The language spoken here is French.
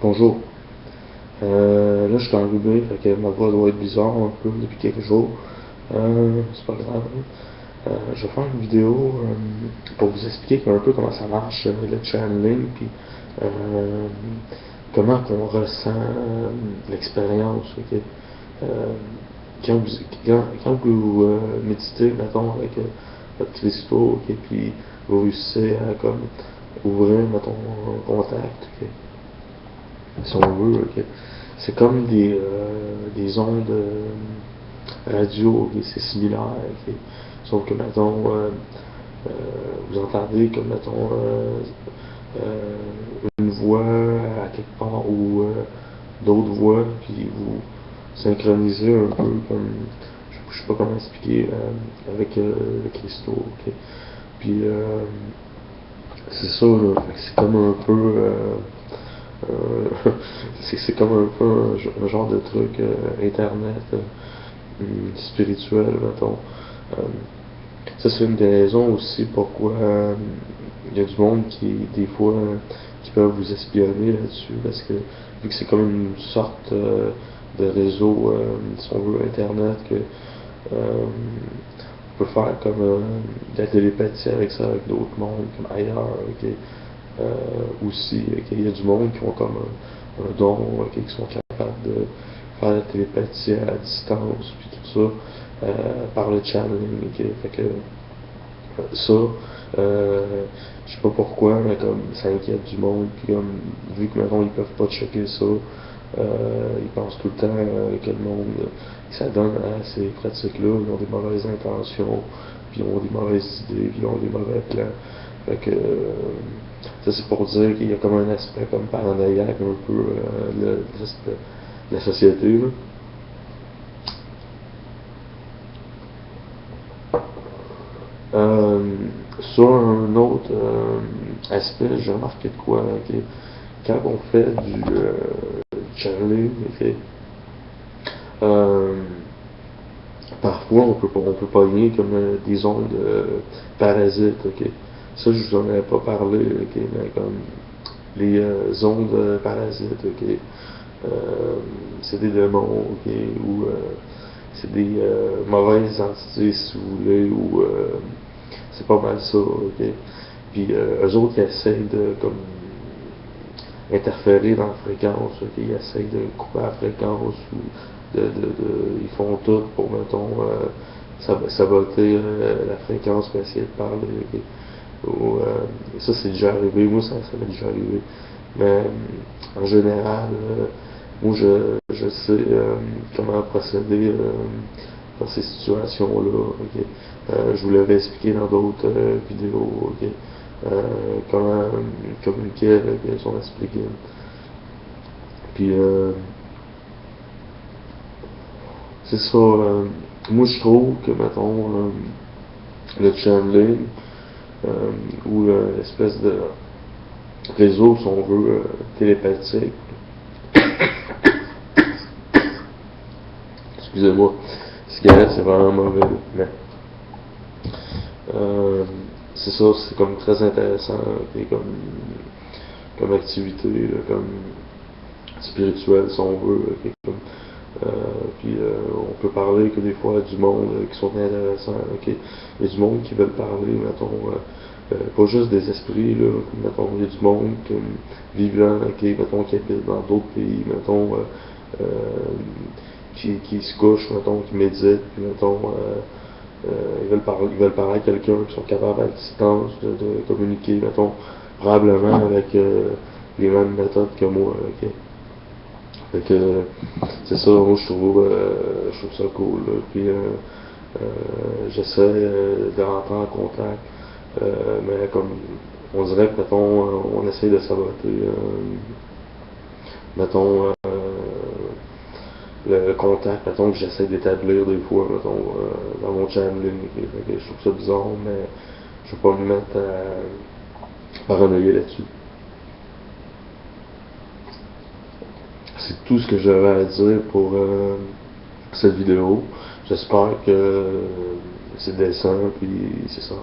Bonjour. Là, je suis enrhumé, fait que ma voix doit être bizarre un peu depuis quelques jours. C'est pas grave. Je vais faire une vidéo pour vous expliquer un peu comment ça marche le channeling, puis euh, comment qu'on ressent l'expérience. Ok? Euh, quand vous méditez, mettons, avec votre cristaux, ok, puis vous réussissez à comme ouvrir, mettons, un contact. Ok? Si on veut, ok. C'est comme des ondes radio, ok, c'est similaire, ok. Sauf que, mettons, vous entendez comme, mettons, une voix à quelque part ou d'autres voix, puis vous synchronisez un peu comme, je sais pas comment expliquer, avec le cristaux, ok. Puis, c'est ça, là, c'est comme un peu euh, c'est comme un peu un genre de truc internet spirituel, mettons. Euh, Ça, c'est une des raisons aussi pourquoi il y a du monde qui, des fois, qui peuvent vous espionner là-dessus, parce que vu que c'est comme une sorte de réseau, si on veut, internet, que on peut faire comme de la télépathie avec ça, avec d'autres mondes, comme ailleurs, ok. Aussi, il y a du monde qui ont comme un don, qui sont capables de faire la télépathie à distance, puis tout ça, par le channeling. Fait que ça, je sais pas pourquoi, mais comme ça inquiète du monde, puis comme vu que maintenant ils peuvent pas checker ça, ils pensent tout le temps que le monde qui s'adonne à ces pratiques-là, ils ont des mauvaises intentions, puis ils ont des mauvaises idées, puis ils ont des mauvais plans. Fait que ça c'est pour dire qu'il y a comme un aspect comme paranoïaque un peu de la société. Là. Euh, Sur un autre aspect, j'ai remarqué de quoi, ok, quand on fait du channeling, ok, euh, parfois on peut pogner comme des ondes parasites, ok. Ça, je vous en avais pas parlé, ok, mais comme les ondes parasites, ok. Euh, c'est des démons, ok, ou c'est des mauvaises entités, si vous voulez, ou c'est pas mal ça, ok. Puis eux autres, ils essayent de comme interférer dans la fréquence, ok. Ils essayent de couper la fréquence ou ils font tout pour, mettons, saboter la fréquence pour essayer de parler, ok. Ou, ça, c'est déjà arrivé, moi, ça m'est déjà arrivé. Mais en général, moi, je sais comment procéder dans ces situations-là. Ok. Je vous l'avais expliqué dans d'autres vidéos. Ok. Comment communiquer avec son esprit guide. Puis, c'est ça. Moi, je trouve que, mettons, le channeling ou l'espèce de réseau, si on veut, télépathique, excusez-moi, cigarette, c'est vraiment mauvais, mais euh, c'est ça, c'est comme très intéressant, et comme activité, là, comme spirituelle, si on veut, puis on peut parler que des fois du monde qui sont intéressants, ok. Il y a du monde qui veulent parler, mettons, pas juste des esprits, là, mettons, il y a du monde comme vivant, ok, mettons, qui habite dans d'autres pays, mettons, euh, qui se couchent, mettons, qui méditent, puis mettons, ils veulent parler à quelqu'un qui sont capables à distance de communiquer, mettons, probablement avec les mêmes méthodes que moi, ok. Fait que c'est ça, moi je trouve ça cool. Là. Puis j'essaie de rentrer en contact. Mais comme on dirait que mettons, on essaie de saboter mettons le contact, mettons que j'essaie d'établir des fois, mettons, dans mon channeling. Fait que je trouve ça bizarre, mais je vais pas me mettre à paranoïer là-dessus. C'est tout ce que j'avais à dire pour cette vidéo. J'espère que c'est décent, puis c'est ça.